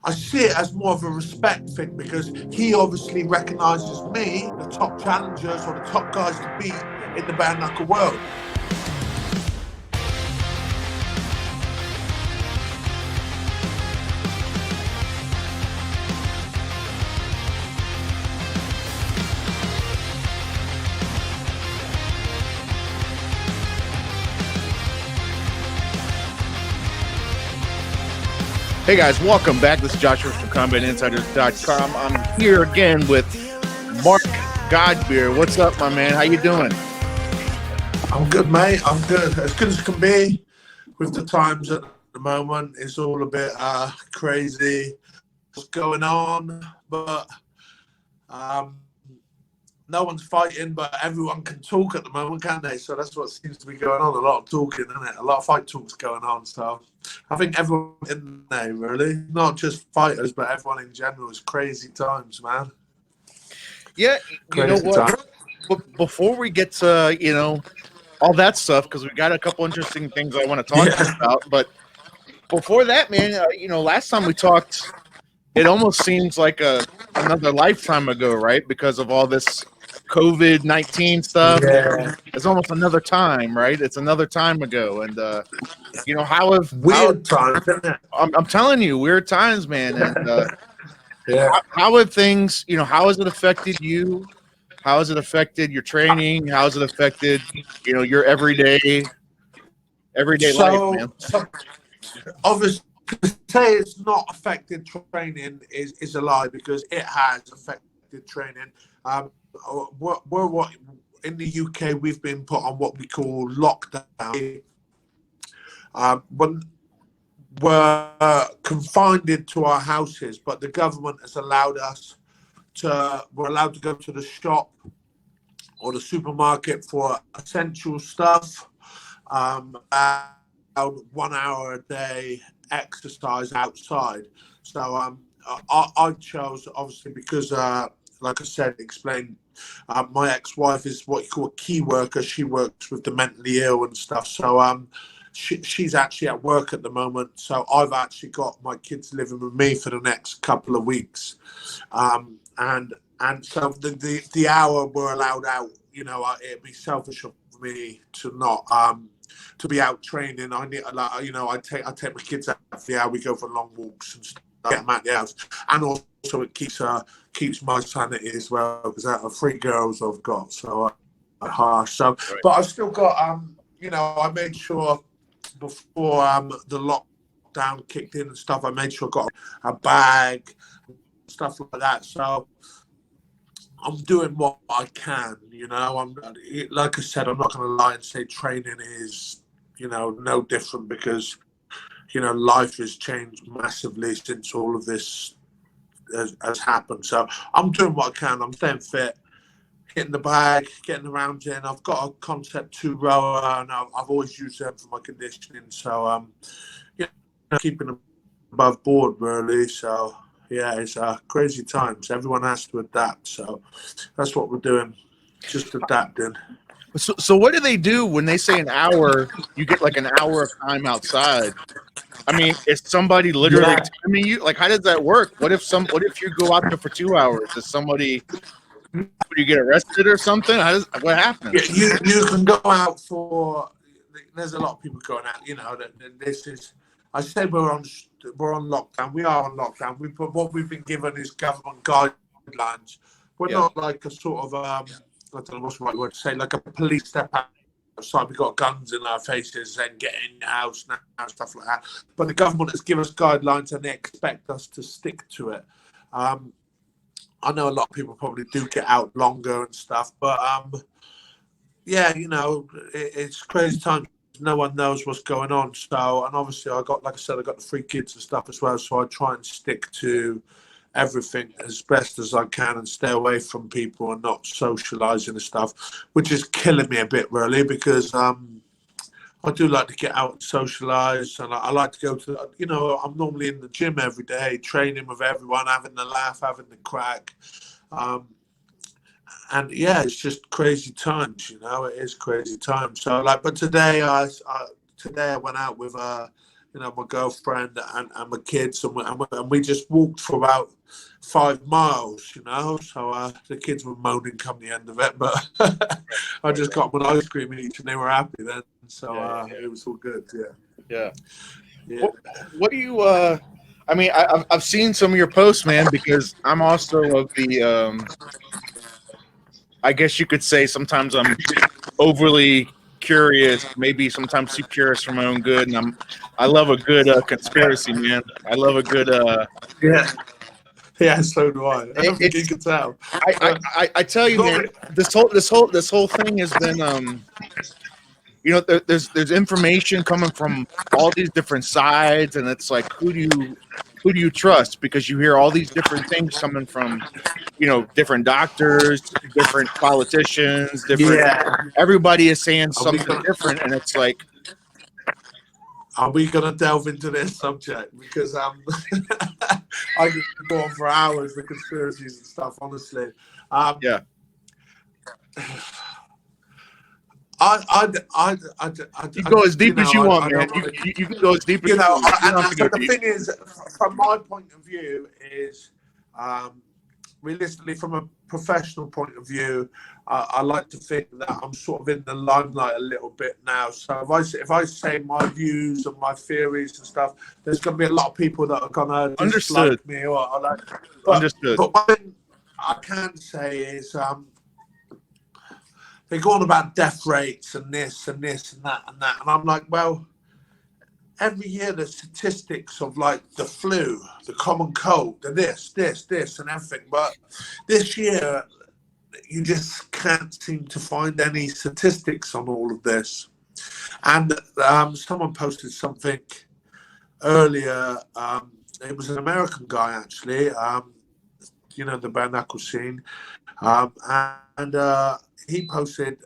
I see it as more of a respect thing because he obviously recognises me, the top challengers or the top guys to beat in the bare knuckle world. Hey guys, welcome back. This is Joshua from CombatInsiders.com. I'm here again with Mark Godbeer. What's up, my man? How you doing? I'm good, mate. I'm good. As good as can be with the times at the moment. It's all a bit crazy what's going on, but no one's fighting, but everyone can talk at the moment, can't they? So that's what seems to be going on. A lot of talking, isn't it? A lot of fight talks going on. So I think everyone in there, really, not just fighters, but everyone in general, is crazy times, man. Yeah, you know what? Before we get to, all that stuff, because we got a couple interesting things I want to talk to you about. But before that, man, last time we talked, it almost seems like another lifetime ago, right? Because of all this COVID-19 stuff. Yeah. It's almost another time, right? It's another time ago. And, weird times, isn't it? I'm telling you, weird times, man. And yeah. how have things, how has it affected you? How has it affected your training? How has it affected, your everyday life, man? So obviously, to say it's not affected training is a lie because it has affected training. We're in the UK, we've been put on what we call lockdown. When we're confined into our houses, but the government has allowed us we're allowed to go to the shop or the supermarket for essential stuff. About 1 hour a day exercise outside. So I chose, obviously, because like I said, explained, my ex-wife is what you call a key worker. She works with the mentally ill and stuff. So she's actually at work at the moment. So I've actually got my kids living with me for the next couple of weeks. And so the hour we're allowed out, it'd be selfish of me to not to be out training. I need, I take my kids out for the hour. We go for long walks and stuff, get them out the house, and also it keeps my sanity as well because I have 3 girls I've got, so harsh. So, right. But I've still got I made sure before the lockdown kicked in and stuff. I made sure I got a bag, stuff like that. So I'm doing what I can, I'm like I said, I'm not going to lie and say training is, no different because, life has changed massively since all of this has happened. So I'm doing what I can. I'm staying fit, hitting the bag, getting the rounds in. I've got a Concept 2 rower and I've always used them for my conditioning. So, keeping them above board really. So, yeah, it's crazy times. Everyone has to adapt. So that's what we're doing, just adapting. So what do they do when they say an hour, you get like an hour of time outside? I mean, is somebody literally timing you? Like, how does that work? What if you go out there for 2 hours? Does somebody, would you get arrested or something? What happens? You can go out for, there's a lot of people going out, this is, I said we're on lockdown. We are on lockdown. What we've been given is government guidelines. We're not like a sort of, I don't know what's the right word to say, like a police step outside. We've got guns in our faces and get in your house now, stuff like that. But the government has given us guidelines and they expect us to stick to it. I know a lot of people probably do get out longer and stuff, but it's crazy times. No one knows what's going on. So, and obviously I got the 3 kids and stuff as well. So I try and stick to everything as best as I can and stay away from people and not socializing and stuff, which is killing me a bit really because I do like to get out and socialize, and I like to go to, I'm normally in the gym every day, training with everyone, having the laugh, having the crack. And yeah, it's just crazy times, it is crazy times. So but today I went out with you know, my girlfriend and my kids, and we just walked for about 5 miles, you know. So the kids were moaning come the end of it, but I just got them an ice cream each, and they were happy then. So it was all good. Yeah. Yeah. What do you? I mean, I've seen some of your posts, man, because I'm also of the. I guess you could say sometimes I'm overly curious, maybe sometimes too curious for my own good, and I love a good conspiracy, man. I love a good. Yeah. Yeah, so do I. I don't think you It's can tell. I tell you, man, this whole thing has been you know, there's information coming from all these different sides, and it's like who do you trust? Because you hear all these different things coming from, you know, different doctors, different politicians, different. Yeah. Everybody is saying Are we something gonna, different, and it's like, are we gonna delve into this subject? Because I could go on for hours with conspiracies and stuff. Honestly, yeah, you go as deep as you want, man. You can go as deep as you you know. want. You don't have to go The deep. thing is, from my point of view, is realistically, from a professional point of view, I like to think that I'm sort of in the limelight a little bit now. So if I say my views and my theories and stuff, there's going to be a lot of people that are going to Understood. dislike me or like. Understood. But one thing I can say is they go on about death rates and this and this and that and that, and I'm like, well, every year the statistics of like the flu, the common cold, the this and everything, but this year you just can't seem to find any statistics on all of this. And someone posted something earlier. It was an American guy actually, you know, the bare knuckle scene, and he posted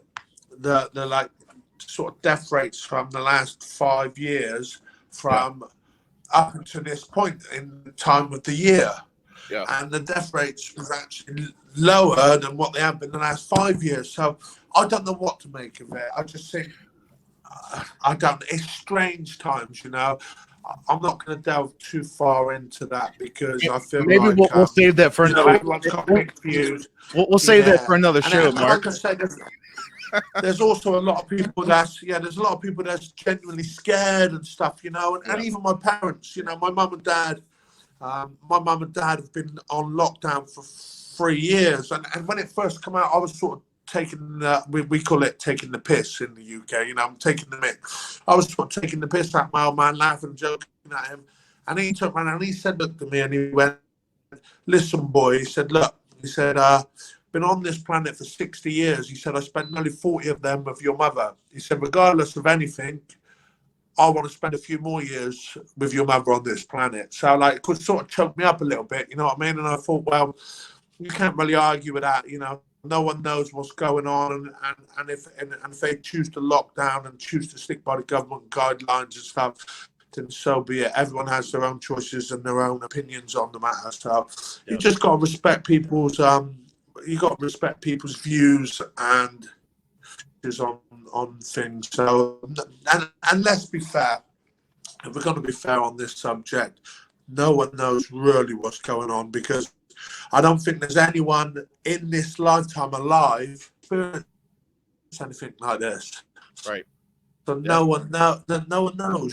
the like sort of death rates from the last 5 years from up until this point in the time of the year. Yeah. And the death rates was actually lower than what they have been the last 5 years. So I don't know what to make of it. I just think, it's strange times, you know. I'm not going to delve too far into that because I feel maybe like we'll save that for another. Everyone's got mixed views. We'll save that for another show, Mark. Like I said, there's also a lot of people that's genuinely scared and stuff, you know, and even my parents, you know, my mum and dad have been on lockdown for 3 years, and when it first came out, I was sort of taking we call it taking the piss in the UK, you know, I'm taking the mick. I was sort of taking the piss at my old man, laughing and joking at him, and he took around and he said, look at me, and he went, listen, boy, he said, look, he said, been on this planet for 60 years. He said, I spent nearly 40 of them with your mother. He said, regardless of anything, I want to spend a few more years with your mother on this planet. So, like, it could sort of choke me up a little bit, you know what I mean? And I thought, well, you can't really argue with that, you know. No one knows what's going on, and if they choose to lock down and choose to stick by the government guidelines and stuff, then so be it. Everyone has their own choices and their own opinions on the matter. So you just got to respect people's views and on things. So and let's be fair. If we're going to be fair on this subject, no one knows really what's going on, because I don't think there's anyone in this lifetime alive experienced anything like this. Right. So no one knows,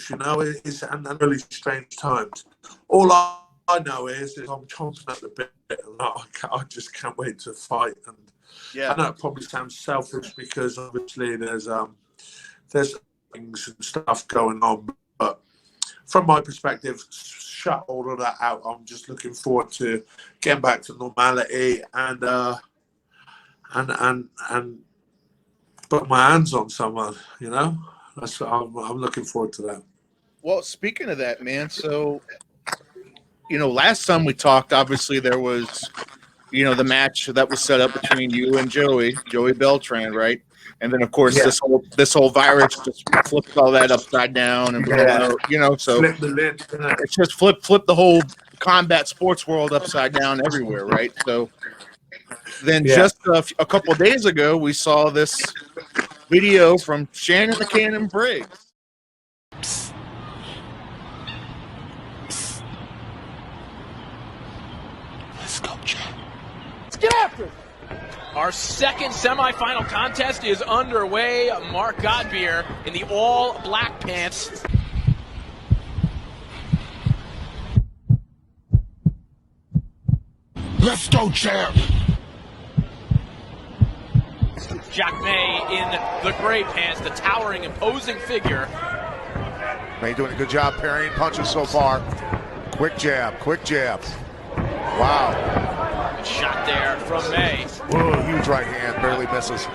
you know. It's and really strange times. All I know is I'm chomping at the bit, and I just can't wait to fight. And I know it probably sounds selfish because obviously there's things and stuff going on, but from my perspective, shut all of that out. I'm just looking forward to getting back to normality and put my hands on someone. You know, that's what I'm looking forward to that. Well, speaking of that, man, so you know, last time we talked, obviously there was, you know, the match that was set up between you and Joey Beltran, right? And then, of course, this whole virus just flipped all that upside down, and we all know, you know, so Flip the lid. it's just flip the whole combat sports world upside down everywhere, right? So then just a couple of days ago, we saw this video from Shannon Briggs. Our second semifinal contest is underway. Mark Godbeer in the all-black pants. Let's go, champ! Jack May in the gray pants, the towering, imposing figure. May doing a good job parrying punches so far. Quick jab, quick jab. Wow. Good shot there from May. Whoa, huge right hand, barely misses.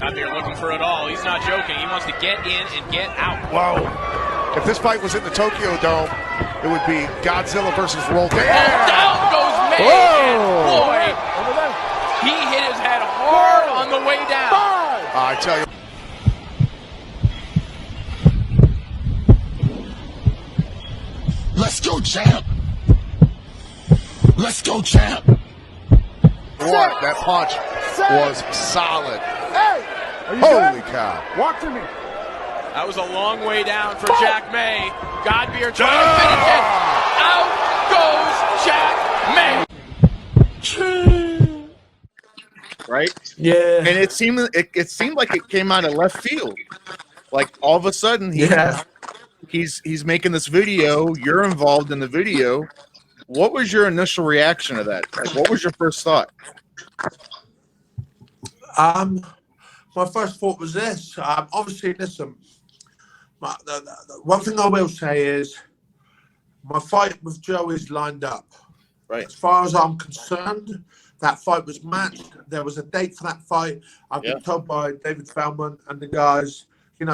Godbeer looking for it all. He's not joking. He wants to get in and get out. Whoa. If this fight was in the Tokyo Dome, it would be Godzilla versus Roll Down. Down goes May. And boy, he hit his head hard on the way down. I tell you. Let's go, champ. Let's go, champ. What? That punch was solid. Hey, holy cow. Walk to me. That was a long way down for Jack May. Godbeer trying to finish it. Out goes Jack May. Right? Yeah. And it seemed like it came out of left field. Like all of a sudden he's making this video, you're involved in the video. What was your initial reaction to that? Like, what was your first thought? My first thought was this. Obviously, listen, the one thing I will say is my fight with Joe is lined up. Right. As far as I'm concerned, that fight was matched. There was a date for that fight. I've been told by David Feldman and the guys,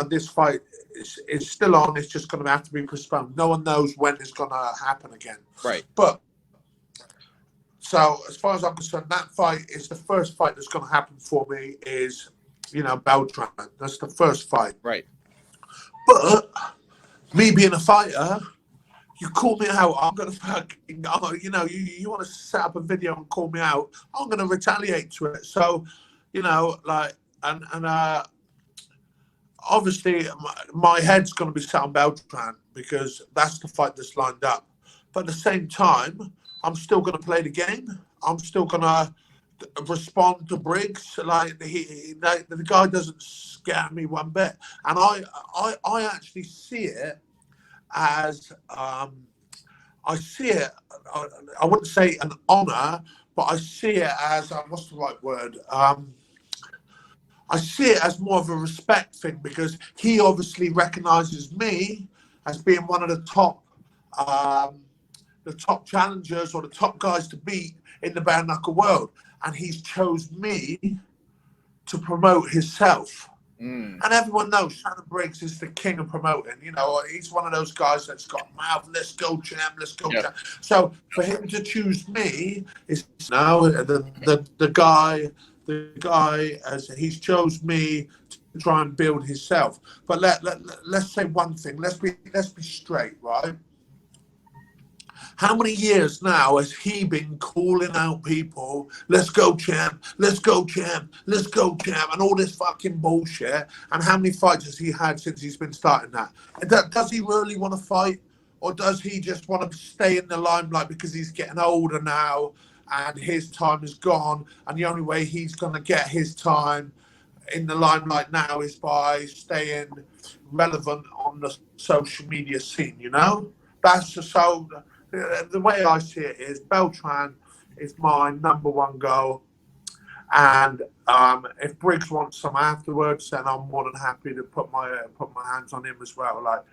this fight is still on. It's just going to have to be postponed. No one knows when it's going to happen again. Right. But so as far as I'm concerned, that fight is the first fight that's going to happen for me is, Beltran. That's the first fight. Right. But me being a fighter, you call me out, I'm going to fucking, you want to set up a video and call me out, I'm going to retaliate to it. So, obviously my head's going to be set on Beltran because that's the fight that's lined up. But at the same time, I'm still going to play the game. I'm still going to respond to Briggs. Like the guy doesn't scare me one bit. And I actually see it as I wouldn't say an honor, but I see it as what's the right word? I see it as more of a respect thing because he obviously recognizes me as being one of the top challengers or the top guys to beat in the bare knuckle world, and he's chose me to promote himself. And everyone knows Shannon Briggs is the king of promoting. He's one of those guys that's got mouth. Let's go, champ. Let's go, champ. So for him to choose me is the guy as he's chose me to try and build himself. But let's say one thing. Let's be straight, right? How many years now has he been calling out people, let's go, champ, let's go, champ, let's go, champ, and all this fucking bullshit? And how many fights has he had since he's been starting that? Does he really want to fight? Or does he just want to stay in the limelight because he's getting older now and his time is gone? And the only way he's going to get his time in the limelight now is by staying relevant on the social media scene, That's so... The way I see it is Beltran is my number one goal, and if Briggs wants some afterwards, then I'm more than happy to put my hands on him as well. Like,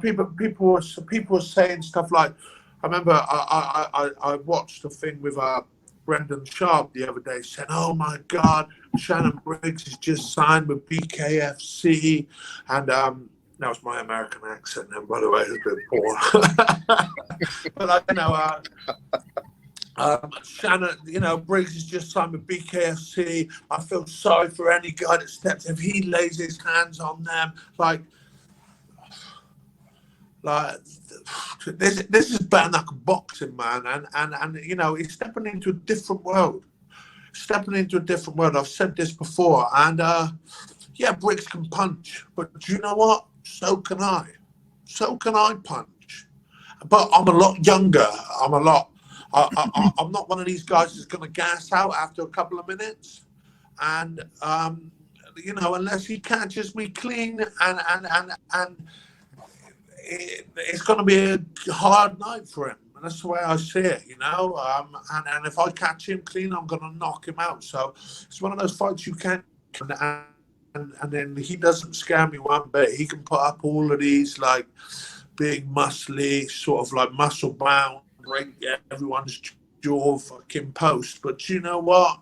people were saying stuff like, I remember I watched a thing with Brendan Sharp the other day saying, "Oh my God, Shannon Briggs has just signed with BKFC," and that was my American accent, and by the way, it's a bit poor. But Shannon, Briggs has just signed with BKFC. I feel sorry for any guy that steps if he lays his hands on them. Like this is bare knuckle boxing, man, and he's stepping into a different world. stepping into a different world. I've said this before, and yeah, Briggs can punch, but do you know what? So can I. So can I punch. But I'm a lot younger. I'm I'm not one of these guys that's going to gas out after a couple of minutes. And, you know, unless he catches me clean and it's going to be a hard night for him. And that's the way I see it, you know. And if I catch him clean, I'm going to knock him out. So it's one of those fights you can't. And then he doesn't scare me one bit. He can put up all of these like big, muscly, sort of like muscle bound, break everyone's jaw fucking post. But you know what?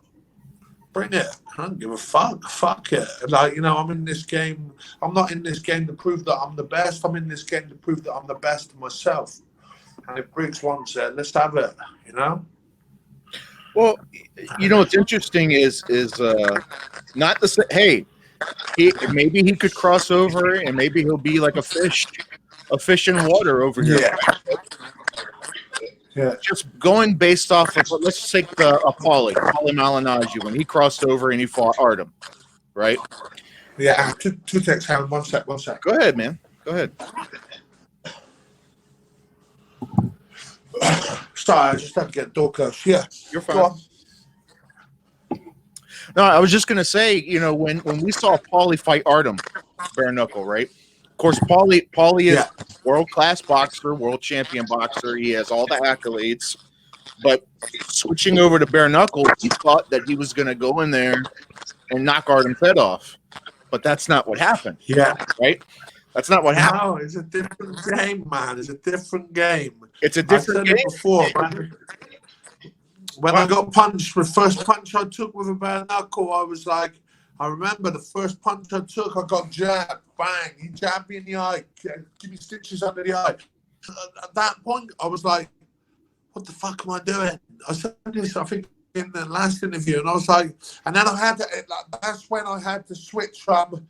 Bring it. I don't give a fuck. Fuck it. Like, you know, I'm in this game. I'm not in this game to prove that I'm the best. I'm in this game to prove that I'm the best of myself. And if Briggs wants it, let's have it, you know? Well, you know, what's interesting is not the hey, maybe he could cross over and maybe he'll be like a fish in water over here. Yeah. Just going based off of, let's just take Paulie Malignaggi when he crossed over and he fought Artem, right? Yeah, two takes, Helen. One sec. Go ahead, man. Go ahead. Sorry, I just had to get door closed. Yeah. You're fine. No, I was just going to say, you know, when we saw Paulie fight Artem, bare knuckle, right? Of course, Paulie is world-class boxer, world champion boxer. He has all the accolades. But switching over to bare knuckle, he thought that he was going to go in there and knock Artem's head off. But that's not what happened. Yeah. Right? That's not what happened. No, it's a different game, man. It's a different game. It's a different game. Before, man. When I got punched, the first punch I took with a bare knuckle, I was like, I remember the first punch I took, I got jabbed, bang, he jabbed me in the eye, give me stitches under the eye. At that point, I was like, what the fuck am I doing? I said this, I think, in the last interview, and I was like, and then I had to, that's when I had to switch from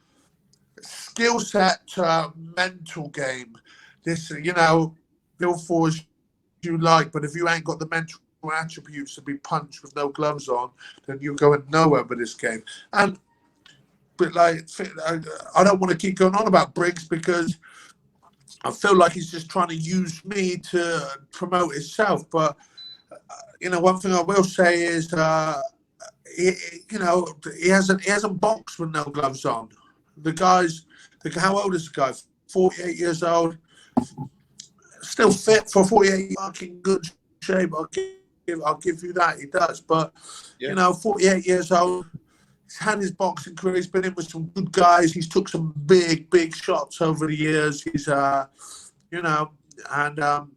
skill set to mental game. This, you know, Bill Force you like, but if you ain't got the mental attributes to be punched with no gloves on, then you're going nowhere with this game. And but like, I don't want to keep going on about Briggs because I feel like he's just trying to use me to promote himself. But you know, one thing I will say is, you know, he hasn't boxed with no gloves on. The guy's, how old is the guy? 48 years old, still fit for 48. Fucking good shape. I'll give you that. He does, but you know, 48 years old. He's had his boxing career. He's been in with some good guys. He's took some big shots over the years. He's, you know, and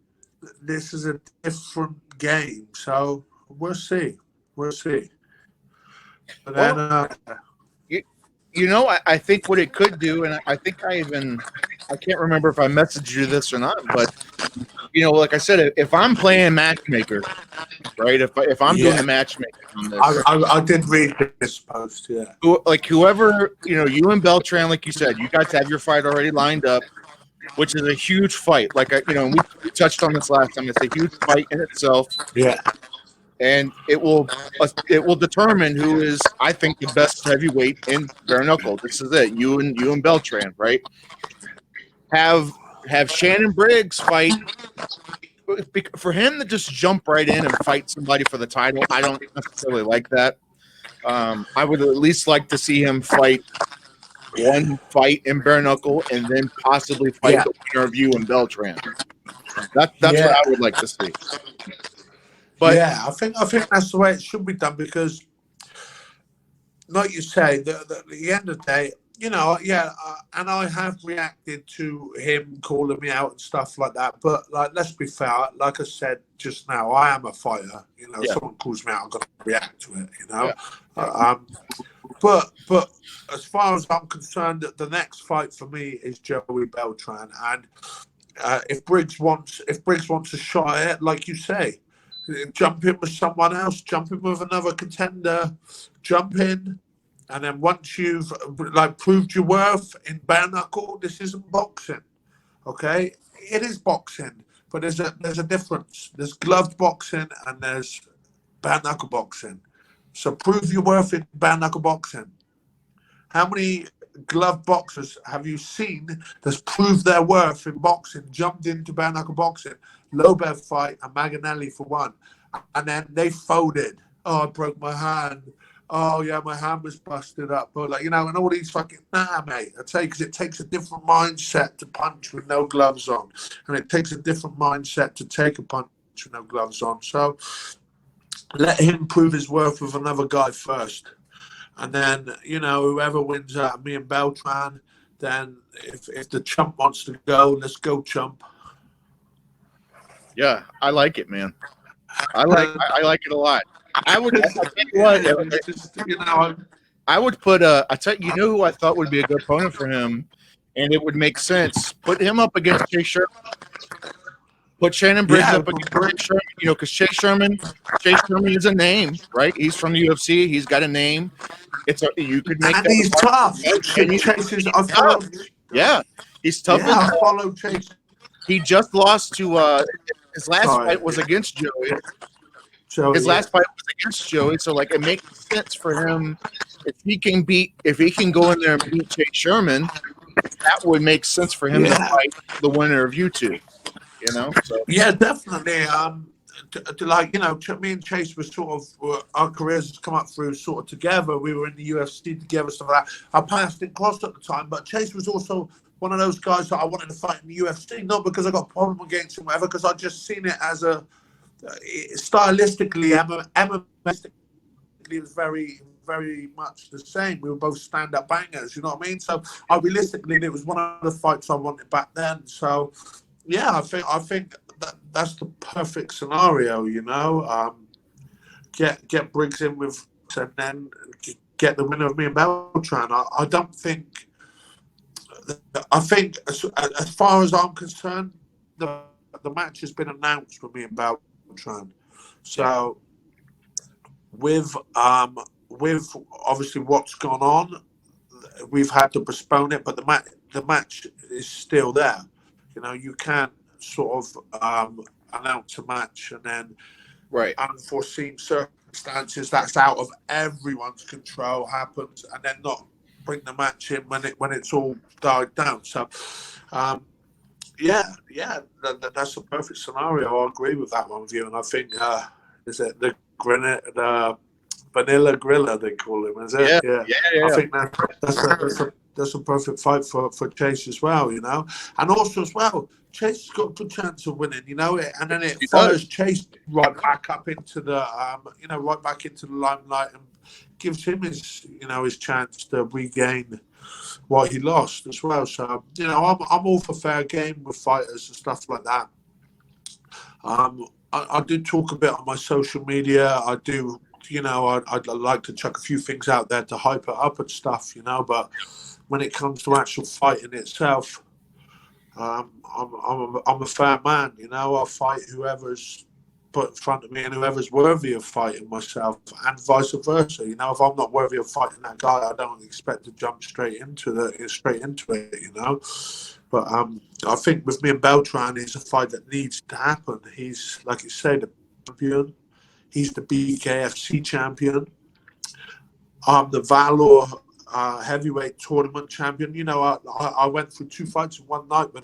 this is a different game. So we'll see. We'll see. But then, you know, I think what it could do, and I think I can't remember if I messaged you this or not, but you know, like I said, if I'm playing matchmaker, right? If I'm doing the matchmaking on this, I did read this post, yeah. Like whoever, you know, you and Beltran, like you said, you guys have your fight already lined up, which is a huge fight. Like you know, we touched on this last time. It's a huge fight in itself. Yeah. And it will determine who is, I think, the best heavyweight in bare knuckle. This is it. You and Beltran, right? Have Shannon Briggs fight. For him to just jump right in and fight somebody for the title, I don't necessarily like that. I would at least like to see him fight one fight in bare knuckle and then possibly fight the winner of you and Beltran. That's what I would like to see. But yeah, I think that's the way it should be done because, like you say, at the end of the day, you know, and I have reacted to him calling me out and stuff like that. But like, let's be fair. Like I said just now, I am a fighter. You know, someone calls me out, I'm going to react to it. You know, but as far as I'm concerned, the next fight for me is Joey Beltran, and if Briggs wants a shot at it, like you say, jump in with someone else, jump in with another contender, jump in. And then once you've like proved your worth in bare knuckle, this isn't boxing, okay? It is boxing, but there's a difference. There's gloved boxing and there's bare knuckle boxing. So prove your worth in bare knuckle boxing. How many glove boxers have you seen that's proved their worth in boxing, jumped into bare knuckle boxing? Lobev fight and Maganelli for one. And then they folded. Oh, I broke my hand. Oh, yeah, my hand was busted up. But, like, you know, and all these fucking, nah, mate. I tell you, because it takes a different mindset to punch with no gloves on. And it takes a different mindset to take a punch with no gloves on. So let him prove his worth with another guy first. And then, you know, whoever wins out of me and Beltran, then if the chump wants to go, let's go, chump. Yeah, I like it, man. I like it a lot. I would tell you what, Just, you know, I would put you know who I thought would be a good opponent for him, and it would make sense. Put him up against Chase Sherman. Put Shannon Briggs up against Chase Sherman, you know, because Chase Sherman is a name, right? He's from the UFC. He's got a name. You could make and that. He's tough. Chase is, I follow. Yeah, he's tough. Yeah, I follow Chase. He just lost to his last fight was against Joey. His last fight was against Joey, so like it makes sense for him if he can go in there and beat Chase Sherman. That would make sense for him to fight the winner of you two. You know, so yeah, definitely. Like, you know, me and Chase were sort of our careers come up through sort of together. We were in the UFC together, stuff like that. Our paths didn't cross at the time, but Chase was also one of those guys that I wanted to fight in the UFC, not because I got a problem against him, whatever, because I just seen it as a stylistically, MMA was very, very much the same. We were both stand-up bangers, you know what I mean? So, realistically, it was one of the fights I wanted back then. So, yeah, I think that's the perfect scenario, you know. Get Briggs in with, and then get the winner of me and Beltran. I don't think. I think as far as I'm concerned, the match has been announced for me and Beltran. So with obviously what's gone on, we've had to postpone it, but the match is still there. You know, you can't sort of announce a match and then unforeseen circumstances that's out of everyone's control happens and then not bring the match in when it's all died down. So that's a perfect scenario. I agree with that one with you, and I think is it the Vanilla Griller they call him, is it? Yeah. I think that's a perfect fight for Chase as well, you know. And also as well, Chase has got a good chance of winning, you know, and then it follows Chase right back up into the right back into the limelight and gives him his chance to regain what he lost as well. So, you know, I'm all for fair game with fighters and stuff like that. I do talk a bit on my social media. I do, you know, I'd like to chuck a few things out there to hype it up and stuff, you know, but when it comes to actual fighting itself, I'm a fair man, you know. I'll fight whoever's put in front of me and whoever's worthy of fighting myself, and vice versa. You know, if I'm not worthy of fighting that guy, I don't expect to jump straight into it, you know. But I think with me and Beltran, it's a fight that needs to happen. He's, like you say, the champion. He's the BKFC champion. I'm the Valor heavyweight tournament champion. You know, I went through 2 fights in one night with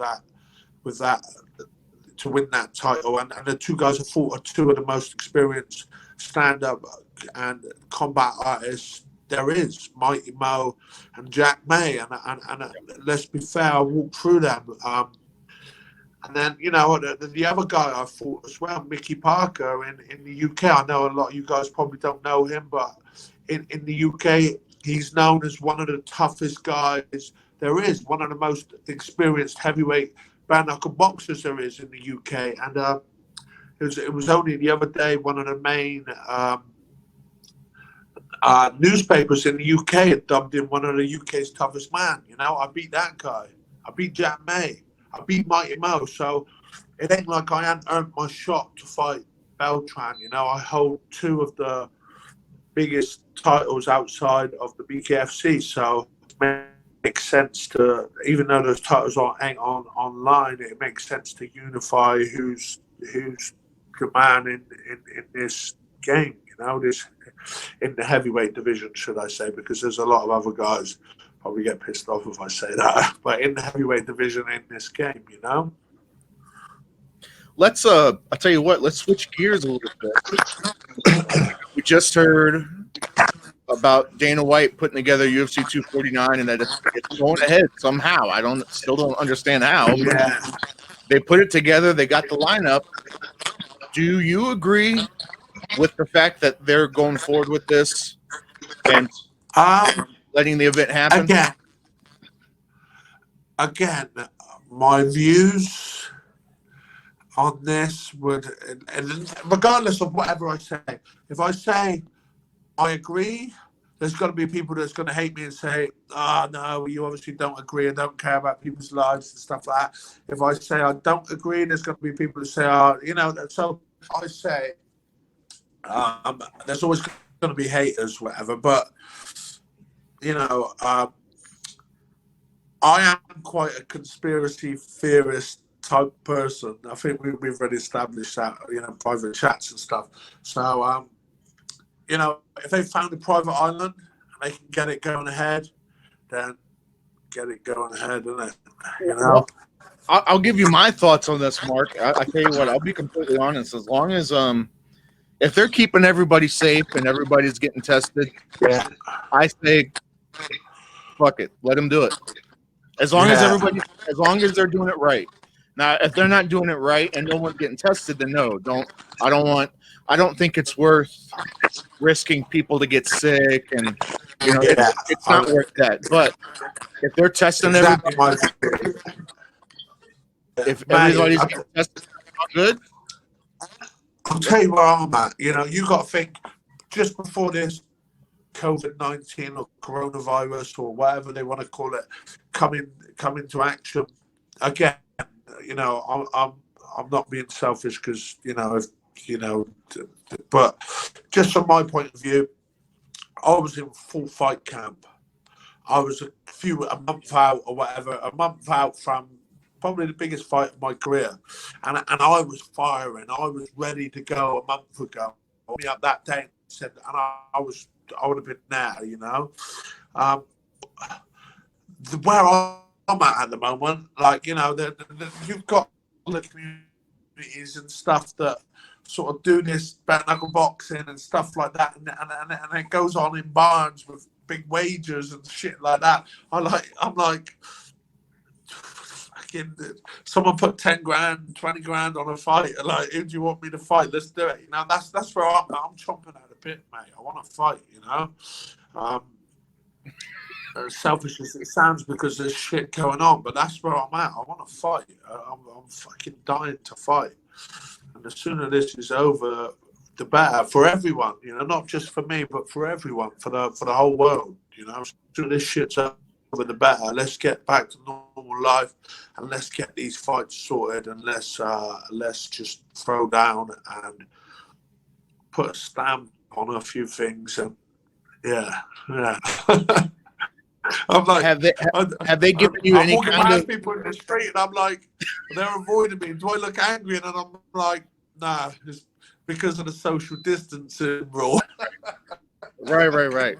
that to win that title, and the two guys have fought are two of the most experienced stand-up and combat artists there is, Mighty Mo and Jack May, and let's be fair, I walked through them. And then, you know, the other guy I fought as well, Mickey Parker in the UK. I know a lot of you guys probably don't know him, but in the UK, he's known as one of the toughest guys there is, one of the most experienced heavyweight bare-knuckle boxers there is in the UK. And it was only the other day, one of the main newspapers in the UK had dubbed him one of the UK's toughest man. You know, I beat that guy. I beat Jack May. I beat Mighty Mo. So it ain't like I hadn't earned my shot to fight Beltran. You know, I hold 2 of the biggest titles outside of the BKFC. So it makes sense to, even though those titles ain't online, it makes sense to unify who's the man in this game. You You know, this in the heavyweight division, should I say, because there's a lot of other guys probably get pissed off if I say that. But in the heavyweight division in this game, you know. Let's I'll tell you what, let's switch gears a little bit. We just heard about Dana White putting together UFC 249 and that it's going ahead somehow. I still don't understand how. Yeah. They put it together, they got the lineup. Do you agree with the fact that they're going forward with this and letting the event happen? Again, my views on this would, and regardless of whatever I say, if I say I agree, there's going to be people that's going to hate me and say, no, you obviously don't agree and don't care about people's lives and stuff like that. If I say I don't agree, there's going to be people that say, so I say, there's always going to be haters, whatever, but, I am quite a conspiracy theorist type person. I think we've already established that, private chats and stuff. So, if they found a private island and they can get it going ahead, then get it going ahead, isn't it? Well, I'll give you my thoughts on this, Mark. I tell you what, I'll be completely honest. As long as if they're keeping everybody safe and everybody's getting tested, I say, fuck it, let them do it. As long as they're doing it right. Now, if they're not doing it right and no one's getting tested, then no, I don't think it's worth risking people to get sick, and it's not worth that. But if they're testing everybody, if everybody's getting tested, not good. I'll tell you where I'm at. You got to think just before this COVID-19 or coronavirus or whatever they want to call it come into action again. I'm not being selfish because but just from my point of view, I was in full fight camp. I was a month out or whatever, a month out from probably the biggest fight of my career, and I was firing. I was ready to go a month ago. Me up that day and said, and I would have been there. Where I'm at the moment, you've got the communities and stuff that sort of do this bare knuckle boxing and stuff like that, and it goes on in barns with big wagers and shit like that. I'm like, fucking, someone put 10 grand, 20 grand on a fight. Like, who do you want me to fight? Let's do it. That's where I'm at. I'm chomping at the bit, mate. I want to fight. Selfish as it sounds because there's shit going on, but that's where I'm at. I want to fight. I'm fucking dying to fight. And the sooner this is over, the better for everyone. Not just for me, but for everyone, for the whole world. The sooner this shit's over, the better. Let's get back to normal life, and let's get these fights sorted, and let's just throw down and put a stamp on a few things. And yeah. I'm like, have they given you any kind of people in the street, and I'm like, they're avoiding me. Do I look angry? And I'm like, nah, it's because of the social distancing rule. Right.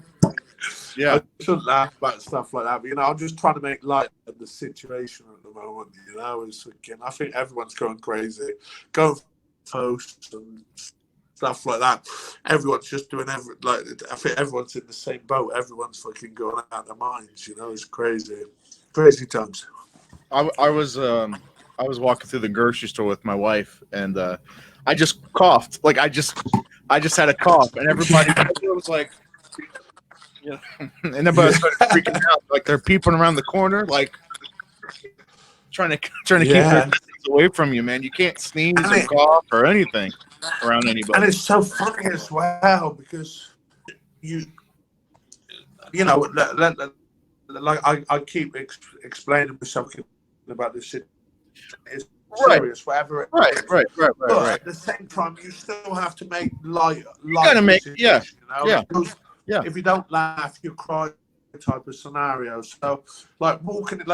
Yeah, I shouldn't laugh about stuff like that, but I'm just trying to make light of the situation at the moment. I think everyone's going crazy, going posts and stuff like that. Everyone's just doing I think everyone's in the same boat. Everyone's fucking going out of their minds. It's crazy times. I was walking through the grocery store with my wife, and I just coughed. Like I just had a cough, and everybody was like, and everybody started freaking out, like they're peeping around the corner, like trying to keep their distance away from you, man. You can't sneeze or cough or anything around anybody. And it's so funny as well because like I keep explaining myself about this shit. It's serious, whatever it is. Right. But at the same time, you still have to make light. You gotta make, yeah. If you don't laugh, you cry. Type of scenario. So, like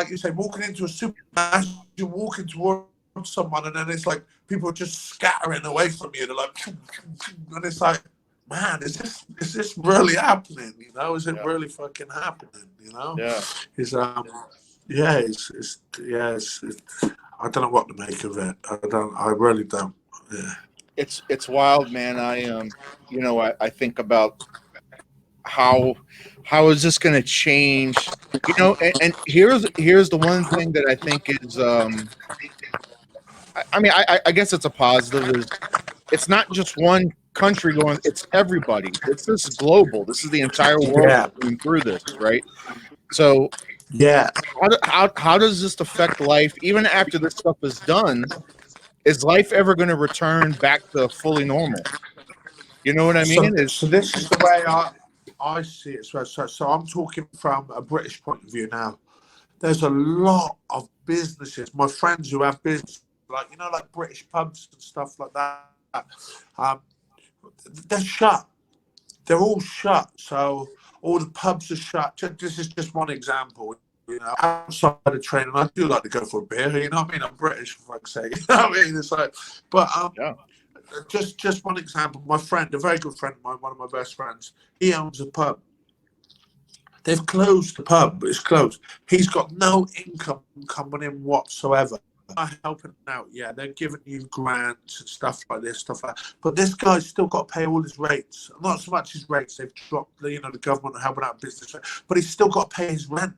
you say, walking into a supermarket, you're walking towards someone, and then it's like people are just scattering away from you. They're like, and it's like, man, is this really happening? You know, is it really fucking happening? You know, it's I don't know what to make of it. I really don't. Yeah. It's wild, man. I think about how is this going to change? And here's the one thing that I think is I guess it's a positive is it's not just one country going, it's everybody. This is global. This is the entire world going through this, right? So how does this affect life even after this stuff is done? Is life ever going to return back to fully normal? You know what I mean? So this is the way I see it. So I'm talking from a British point of view now. There's a lot of businesses. My friends who have business, like British pubs and stuff like that, they're shut. They're all shut. So all the pubs are shut. This is just one example. Outside of training, I do like to go for a beer. You know what I mean? I'm British, for fuck's sake. You know what I mean? It's like, but just one example. My friend, a very good friend of mine, one of my best friends, he owns a pub. They've closed the pub. It's closed. He's got no income coming in whatsoever. I'm helping out. Yeah, they're giving you grants and stuff like this, But this guy's still got to pay all his rates. Not so much his rates. They've dropped. The government are helping out business, but he's still got to pay his rent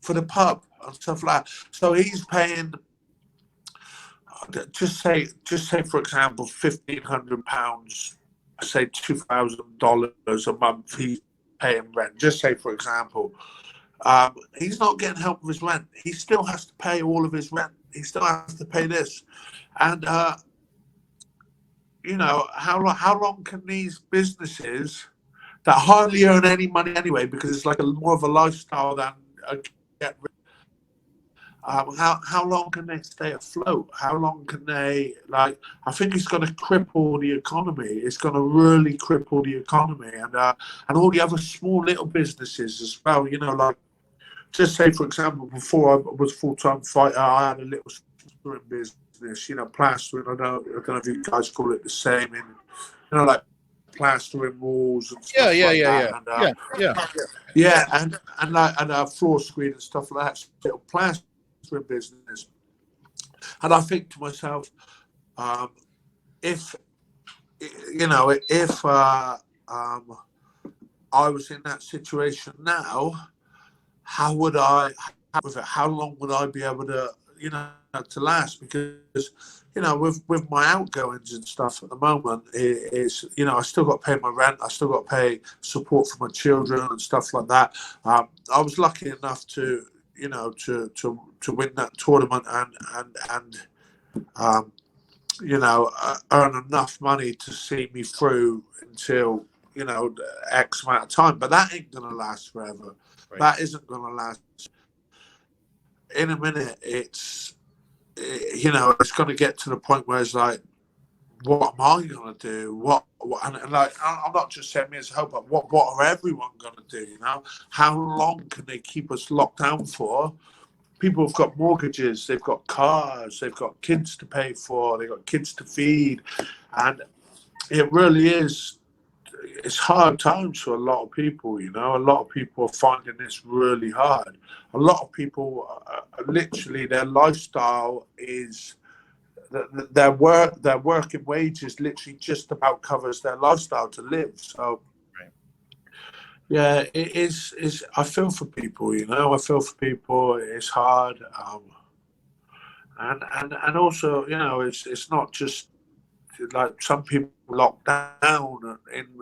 for the pub and stuff like that. So he's paying. Just say for example, £1,500, say $2,000 a month. He's paying rent. Just say for example, he's not getting help with his rent. He still has to pay all of his rent. He still has to pay this, and how long can these businesses that hardly earn any money anyway, because it's like more of a lifestyle than a get rich. How long can they stay afloat? How long can they, I think it's going to cripple the economy. It's going to really cripple the economy, and all the other small little businesses as well. Just say for example, before I was full-time fighter, I had a little plastering business. Plastering. I don't know if you guys call it the same in, like plastering walls and stuff and floor screen and stuff like that. Little plastering business, and I think to myself, if I was in that situation now, how would I? How long would I be able to, to last? Because with my outgoings and stuff at the moment, it's I still got to pay my rent. I still got to pay support for my children and stuff like that. I was lucky enough to to win that tournament and earn enough money to see me through until X amount of time. But that ain't gonna last forever. Right. That isn't gonna last. In a minute, it's going to get to the point where it's like, what am I going to do? What and I'm not just saying me as a helper. What are everyone going to do? How long can they keep us locked down for? People have got mortgages, they've got cars, they've got kids to pay for, they've got kids to feed, and it really is. It's hard times for a lot of people. A lot of people are finding this really hard. A lot of people, literally, their lifestyle is their working wages literally just about covers their lifestyle to live. So, yeah, it is. I feel for people. I feel for people. It's hard, and also, it's not just like some people locked down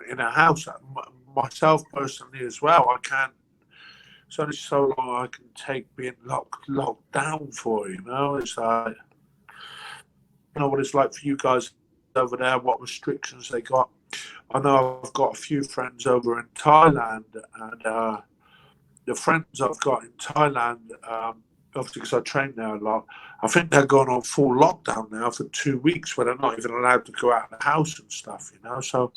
in a house. Myself personally as well. I can't. It's only so long I can take being locked down for. It's like, what it's like for you guys over there. What restrictions they got. I know I've got a few friends over in Thailand, and the friends I've got in Thailand, obviously because I train there a lot, I think they're going on full lockdown now for 2 weeks where they're not even allowed to go out of the house and stuff, So,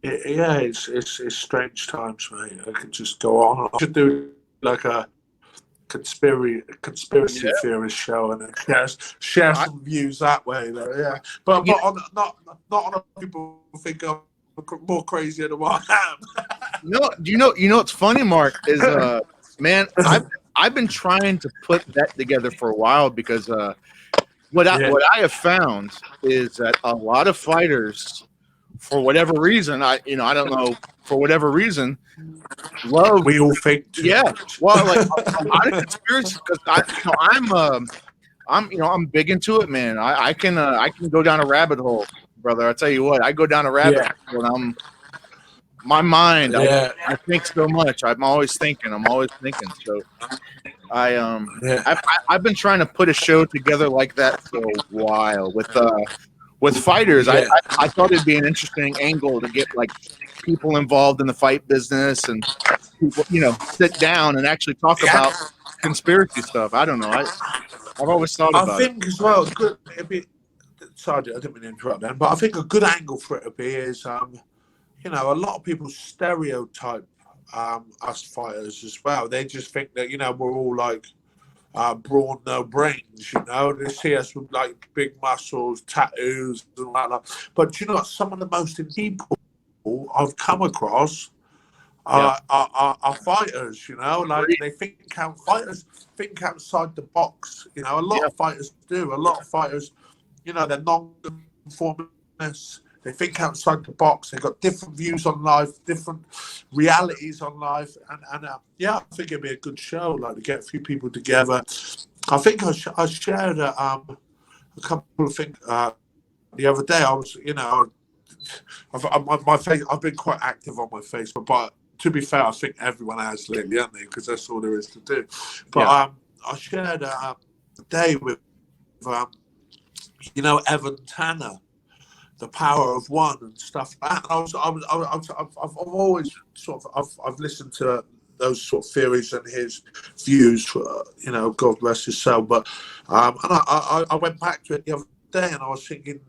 it's strange times, mate. I could just go on. I should do like a conspiracy theorist show and share some views that way, though. Yeah, but not on people think more crazier than what I am. You know what's funny, Mark, is man, I've been trying to put that together for a while because what I have found is that a lot of fighters, for whatever reason, I don't know, for whatever reason, love. We all think too much. Well, like a lot of conspiracy because I'm big into it, man. I can go down a rabbit hole, brother. I tell you what, I go down a rabbit hole and my mind. I think so much. I'm always thinking. So I've been trying to put a show together like that for a while with fighters. I thought it'd be an interesting angle to get like people involved in the fight business and people, sit down and actually talk about conspiracy stuff. I don't know. I've always thought about it. I think as well, good. Sorry, I didn't mean to interrupt then, but I think a good angle for it would be is, a lot of people stereotype us fighters as well. They just think that, we're all like brawn, no brains, They see us with like big muscles, tattoos, and like that. But some of the most people I've come across are fighters, like they fighters think outside the box. A lot of fighters do. A lot of fighters, they're non-conformists. They think outside the box. They've got different views on life, different realities on life, and I think it'd be a good show, like to get a few people together. I think I shared a couple of things the other day. I was, I've been quite active on my Facebook, but to be fair, I think everyone has lately, haven't they? Because that's all there is to do. But I shared a day with, Evan Tanner. The Power of One and stuff like that. I've always I've listened to those sort of theories and his views. God rest his soul. But and I went back to it the other day, and I was thinking,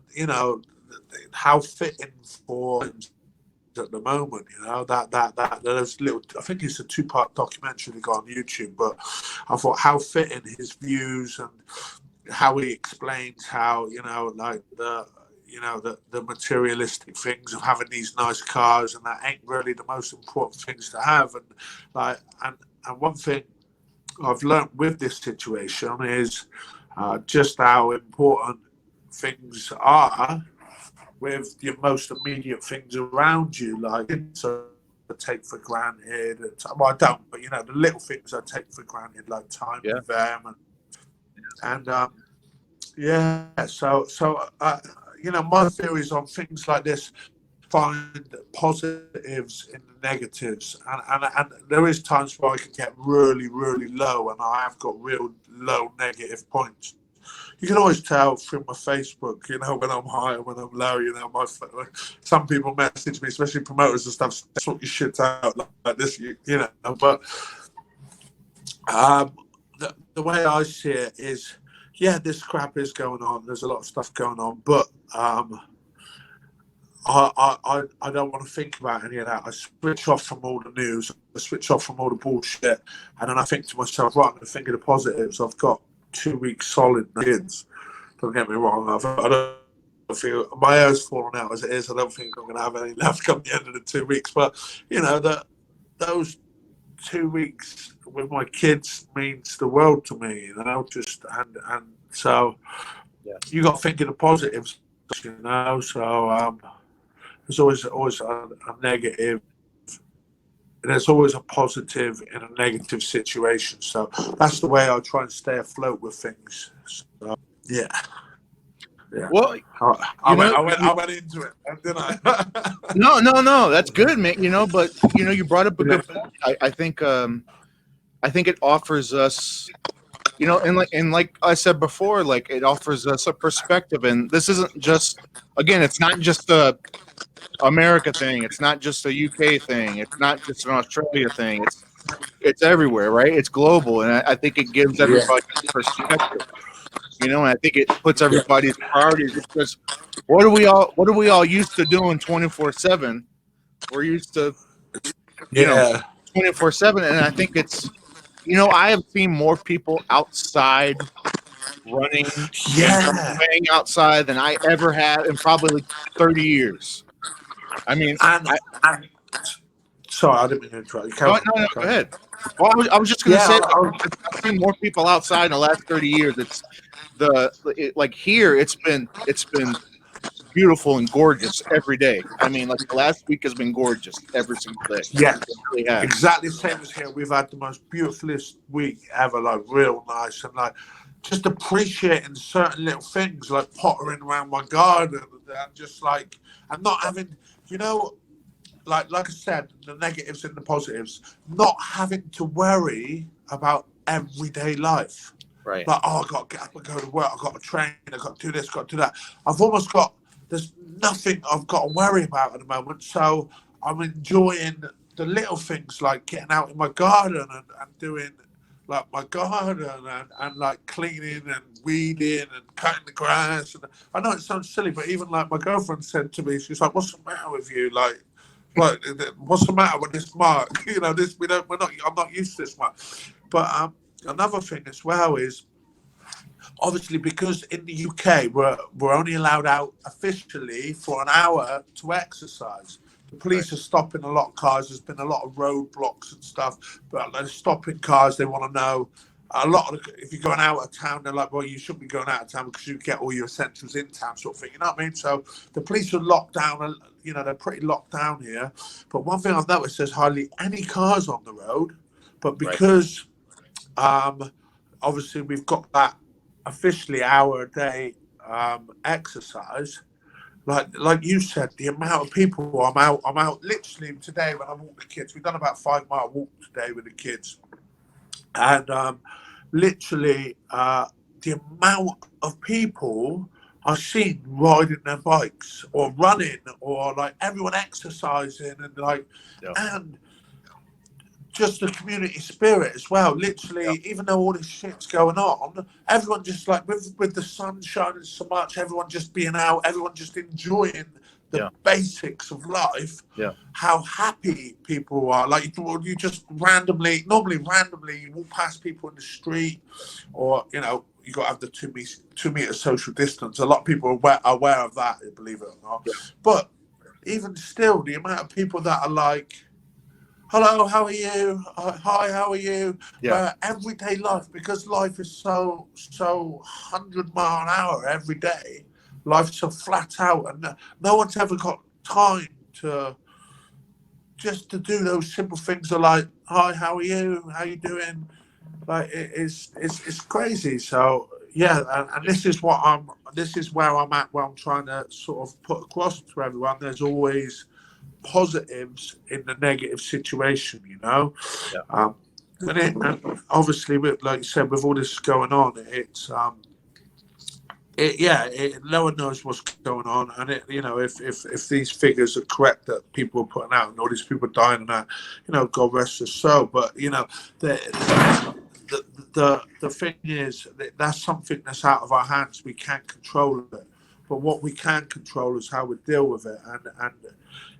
how fitting for at the moment. That there's little. I think it's a 2-part documentary that got on YouTube. But I thought how fitting his views and how he explains how the materialistic things of having these nice cars, and that ain't really the most important things to have. And one thing I've learned with this situation is just how important things are with your most immediate things around you, like I take for granted. Well, I don't, but the little things I take for granted, like time with them, and my theories on things like this: find positives in the negatives, and there is times where I can get really, really low, and I have got real low negative points. You can always tell through my Facebook, when I'm high and when I'm low. Some people message me, especially promoters and stuff, sort your shit out like this, But the way I see it is, this crap is going on. There's a lot of stuff going on, but I don't want to think about any of that. I switch off from all the news. I switch off from all the bullshit, and then I think to myself, right, I'm going to think of the positives. I've got 2 weeks solid kids. Don't get me wrong. I don't feel my hair's falling out as it is. I don't think I'm going to have any left come the end of the 2 weeks. But those 2 weeks with my kids means the world to me. And so you got to think of the positives. So there's always a negative. There's always a positive in a negative situation. So that's the way I try and stay afloat with things. So, yeah. Well, I went into it, didn't I? No. That's good, man. But you brought up a good point. I think it offers us, and like I said before, like it offers us a perspective. And this isn't just, again, it's not just a America thing. It's not just a UK thing. It's not just an Australia thing. It's everywhere, right? It's global, and I think it gives everybody perspective. And I think it puts everybody's priorities, because what are we all used to doing 24/7? We're used to 24/7, and I think it's I have seen more people outside running, playing outside than I ever have in probably 30 years. I mean, and sorry, I didn't mean to interrupt you. no, go ahead. Well, I was just going to say, I've seen more people outside in the last 30 years. It's like here, it's been beautiful and gorgeous every day. I mean, like the last week has been gorgeous every single day. Yeah, it really has. Exactly the same as here. We've had the most beautifulest week ever, like real nice, and like just appreciating certain little things, like pottering around my garden, and just like, and not having, you know, like I said, the negatives and the positives, not having to worry about everyday life. Right. Like, oh, I got to get up and go to work. I got to train. I got to do this. Got to do that. There's nothing I've got to worry about at the moment. So I'm enjoying the little things, like getting out in my garden and doing like my garden and like cleaning and weeding and cutting the grass. And I know it sounds silly, but even like my girlfriend said to me, she's like, "What's the matter with you? Like, what's the matter with this mark? You know, I'm not used to this mark." But another thing as well is, obviously, because in the UK we're only allowed out officially for an hour to exercise. The police are stopping a lot of cars. There's been a lot of roadblocks and stuff, but they're stopping cars. They want to know if you're going out of town, they're like, well, you shouldn't be going out of town because you get all your essentials in town, sort of thing. You know what I mean? So the police are locked down. You know, they're pretty locked down here. But one thing I've noticed, there's hardly any cars on the road. But because obviously we've got that officially hour a day exercise, like you said, the amount of people I'm out literally today when I walk the kids. We've done about 5-mile walk today with the kids, and literally the amount of people I've seen riding their bikes or running, or like everyone exercising, and like and just the community spirit as well. Literally, even though all this shit's going on, everyone just like with the sun shining so much, everyone just being out, everyone just enjoying the basics of life. Yeah. How happy people are. Like you just normally you walk past people in the street, or you know, you got to have the 2 meter social distance. A lot of people are aware of that, believe it or not. Yeah. But even still, the amount of people that are like, hello, how are you? Hi, how are you? Yeah. Everyday life, because life is so 100-mile an hour every day. Life's so flat out, and no one's ever got time to do those simple things. Are like, hi, how are you? How you doing? Like it's crazy. So yeah, and this is where I'm at. Where I'm trying to sort of put across to everyone. There's always positives in the negative situation, you know. Yeah. And obviously, like you said, with all this going on, it's no one knows what's going on, and you know, if these figures are correct that people are putting out, and all these people dying and that, you know, God rest their soul. But you know, the thing is that's something that's out of our hands. We can't control it, but what we can control is how we deal with it, and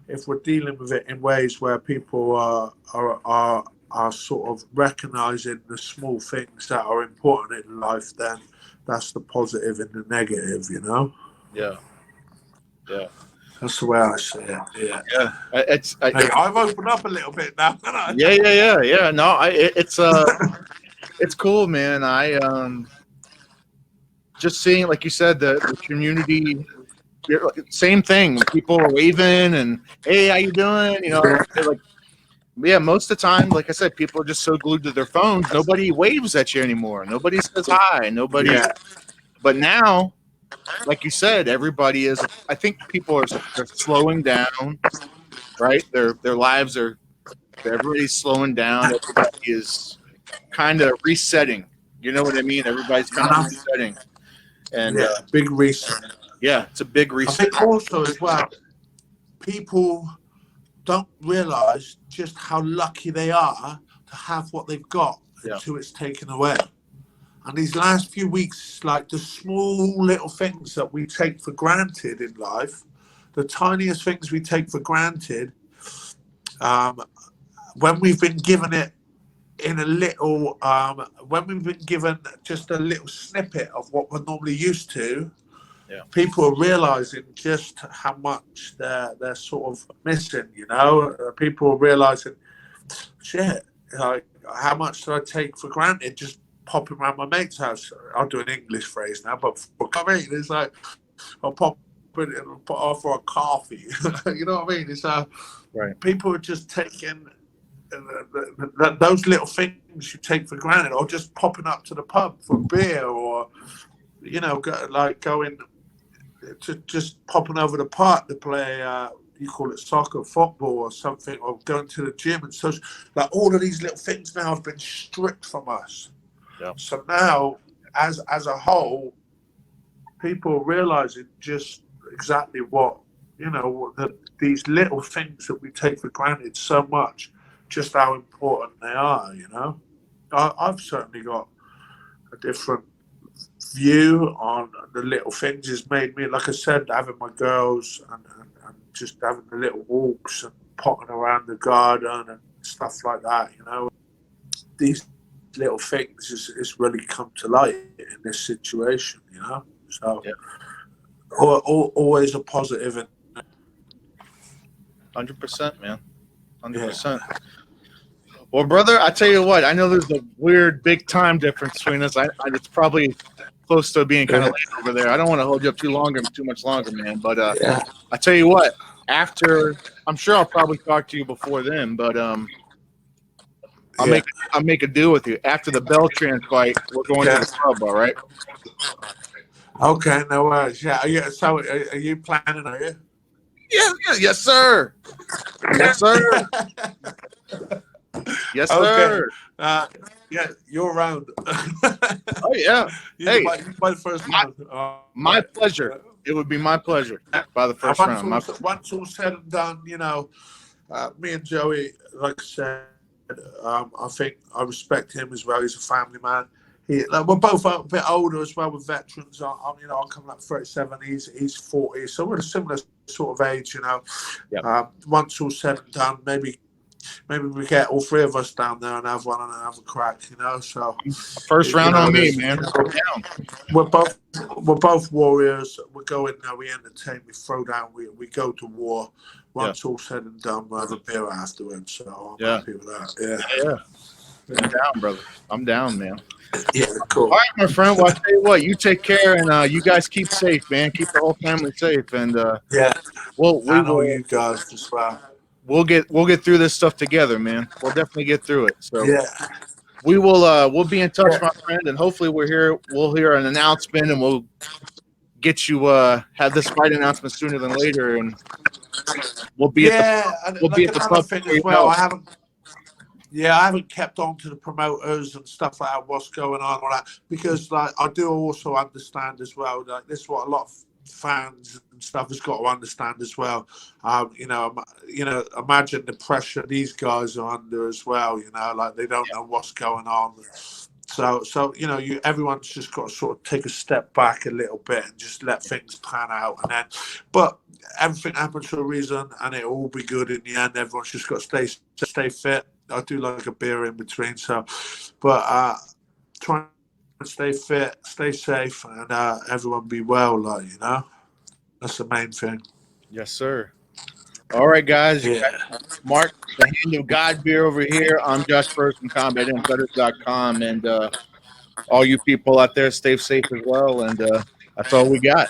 if we're dealing with it in ways where people are sort of recognizing the small things that are important in life, then that's the positive and the negative, you know. Yeah. That's the way I see it. Yeah. I've opened up a little bit now. Yeah. No, it's cool, man. I just seeing, like you said, the community. Same thing. People are waving and, hey, how you doing? You know, like, yeah, most of the time, like I said, people are just so glued to their phones. Nobody waves at you anymore. Nobody says hi. Nobody. Yeah. But now, like you said, everybody is. I think people they're slowing down, right? Their lives are. Everybody's slowing down. Everybody is kind of resetting. You know what I mean? Everybody's kind of resetting. And big reset. Yeah, it's a big reset. I think also as well, people don't realise just how lucky they are to have what they've got until it's taken away. And these last few weeks, like the small little things that we take for granted in life, the tiniest things we take for granted, when we've been given it in a little, when we've been given just a little snippet of what we're normally used to, people are realizing just how much they're sort of missing. People are realizing, shit, like how much do I take for granted just popping around my mate's house? I'll do an English phrase now, but it's like I'll pop in and put off for a coffee. You know what I mean? It's right. People are just taking those little things you take for granted, or just popping up to the pub for a beer, or going to just popping over the park to play. You call it soccer, football, or something, or going to the gym. And so, like, all of these little things now have been stripped from us. Yeah. So now, as a whole, people are realizing just exactly what these little things that we take for granted so much, just how important they are. I've certainly got a different view on the little things. Has made me, like I said, having my girls and just having the little walks and potting around the garden and stuff like that. These little things is really come to light in this situation. So always a positive. 100%, man. 100%. Well, brother, I tell you what, I know there's a weird big time difference between us. It's probably close to being kind of late over there. I don't want to hold you up too much longer, man. But I tell you what, I'm sure I'll probably talk to you before then. But I'll make a deal with you. After the Beltran fight, we're going to the club, all right? Okay, no worries. Yeah. So, are you planning? Are you? Yes, sir. Yes, sir. Yes, sir. Yeah, you're around. Oh yeah. Hey, by the first round. My pleasure. It would be my pleasure by the first round. Once all said and done, me and Joey, like I said, I think I respect him as well. He's a family man. We're both a bit older as well. With veterans. I'm coming up 37. He's 40, so we're a similar sort of age. Yep. Once all said and done, maybe we get all three of us down there and have one and have a crack. So first round on me, man. We're both warriors. We go in there, we entertain, we throw down, we go to war. Once all said and done, we'll have a beer afterwards. So I'm happy with that. Yeah. I'm down, brother. I'm down, man. Yeah, cool. All right, my friend. Well, I tell you what, you take care, and you guys keep safe, man. Keep the whole family safe, and we will. You guys as well. We'll get through this stuff together, man. We'll definitely get through it. So we will. We'll be in touch, my friend, and hopefully we'll hear an announcement, and we'll get you have this fight announcement sooner than later, and we'll be at the pub as well. I haven't kept on to the promoters and stuff like that, what's going on, all that, because I do also understand as well that this is what a lot of fans and stuff has got to understand as well. Imagine the pressure these guys are under as well. Like they don't know what's going on. So everyone's just got to sort of take a step back a little bit and just let things pan out, but everything happens for a reason, and it'll all be good in the end. Everyone's just got to stay fit. I do like a beer in between, but try and stay fit, stay safe, and everyone be well. That's the main thing. Yes, sir. All right, guys. Mark, the hand of Godbeer over here. I'm Josh First from CombatInfetters.com, and all you people out there, stay safe as well. And that's all we got.